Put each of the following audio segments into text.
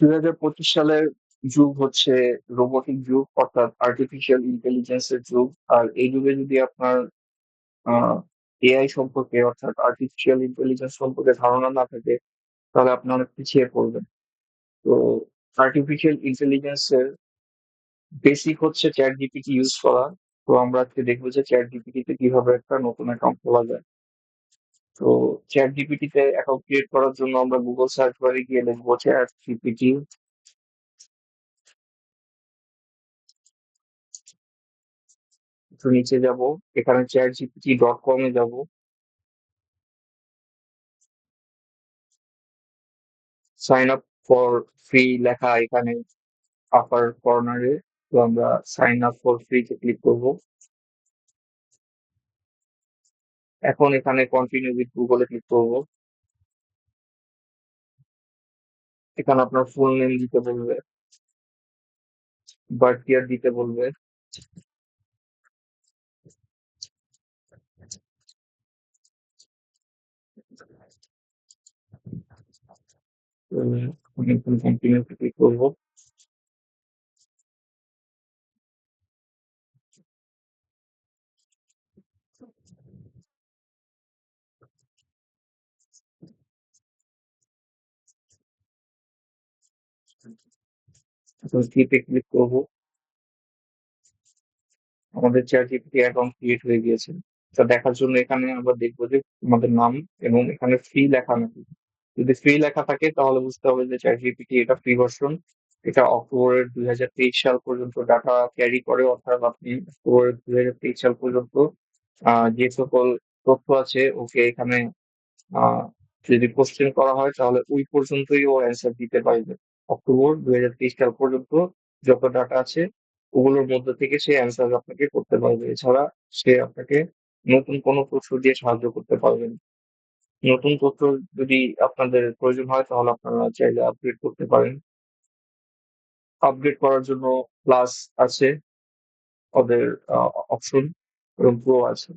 2025 সালের যুগ হচ্ছে রোবটিক যুগ, অর্থাৎ আর্টিফিশিয়াল ইন্টেলিজেন্সের যুগ। আর এই যুগে যদি আপনার এআই সম্পর্কে, অর্থাৎ আর্টিফিশিয়াল ইন্টেলিজেন্স সম্পর্কে ধারণা না থাকে, তাহলে আপনি অনেক পিছিয়ে পড়বেন। তো আর্টিফিশিয়াল ইন্টেলিজেন্সের বেসিক হচ্ছে চ্যাট জিপিটি ইউজ করা। তো আমরা আজকে দেখবো যে চ্যাট জিপিটিতে কিভাবে একটা নতুন অ্যাকাউন্ট খোলা যায়। তো চ্যাট জিপিটিতে অ্যাকাউন্ট ক্রিয়েট করার জন্য আমরা গুগল সার্চ বারে গিয়ে লিখবো চ্যাট জিপিটি, একটু নিচে যাব, এখানে চ্যাট জিপিটি .com এ যাব। সাইন আপ ফর ফ্রি লেখা এখানে আপার কর্নারে। তো আমরা সাইন আপ ফর ফ্রি তে ক্লিক করব। এখন এখানে কন্টিনিউ উইথ গুগলে ক্লিক করব। এখানে আপনার ফুল নেম দিতে বলবে, বার্থ ইয়ার দিতে বলবে। কন্টিনিউ ক্লিক করব। এখন ক্লিপে ক্লিক করব। আমাদের চ্যাট জিপিটি অ্যাকাউন্ট ক্রিয়েট হয়ে গিয়েছে। তা দেখার জন্য এখানে আমরা দেখবো যে আমাদের নাম এবং এখানে ফ্রি লেখা নাকি। যদি ফ্রি লেখা থাকে তাহলে বুঝতে হবে যে চ্যাট জিপিটি এটা ফ্রি ভার্সন। এটা অক্টোবরের 2023 সাল পর্যন্ত ডাটা ক্যারি করে, অর্থাৎ আপনি অক্টোবরের 2023 সাল পর্যন্ত যে সকল তথ্য আছে ওকে এখানে আহ যদি কোশ্চেন করা হয় তাহলে ওই পর্যন্তই ও অ্যান্সার দিতে পারবে। অক্টোবর 2023 সাল পর্যন্ত যত ডাটা আছে ওগুলোর মধ্যে থেকে সে অ্যান্সার আপনাকে করতে পারবে। এছাড়া সে আপনাকে নতুন কোনো তথ্য দিয়ে সাহায্য করতে পারবে না। নতুন তথ্য যদি আপনাদের প্রয়োজন হয় তাহলে আপনারা চাইলে আপডেট করতে পারেন। আপডেট করার জন্য প্লাস আছে ওদের অপশন, এবং প্রো আছে।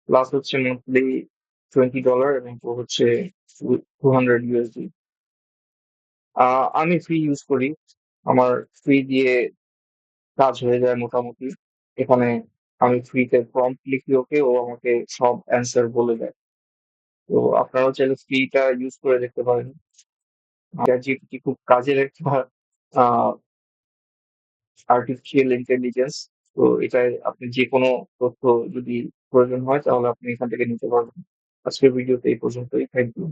প্লাস হচ্ছে মান্থলি $20 এবং প্রো হচ্ছে 200 ইউএসডি। আমি ফ্রি ইউজ করি। আমার ফ্রি দিয়ে কাজ হয়ে যায় মোটামুটি। এখানে আমি ফ্রিতে প্রম্পট লিখি ওকে, ও আমাকে সব অ্যান্সার বলে দেয়। তো আপনারাও চাইলে ফ্রিটা ইউজ করে দেখতে পারেন। চ্যাট জিপিটি খুব কাজের একটা আর্টিফিশিয়াল ইন্টেলিজেন্স। তো এটায় আপনি যে কোনো তথ্য যদি প্রয়োজন হয় তাহলে আপনি এখান থেকে নিতে পারবেন। আজকের ভিডিওতে এই পর্যন্তই। Thank you.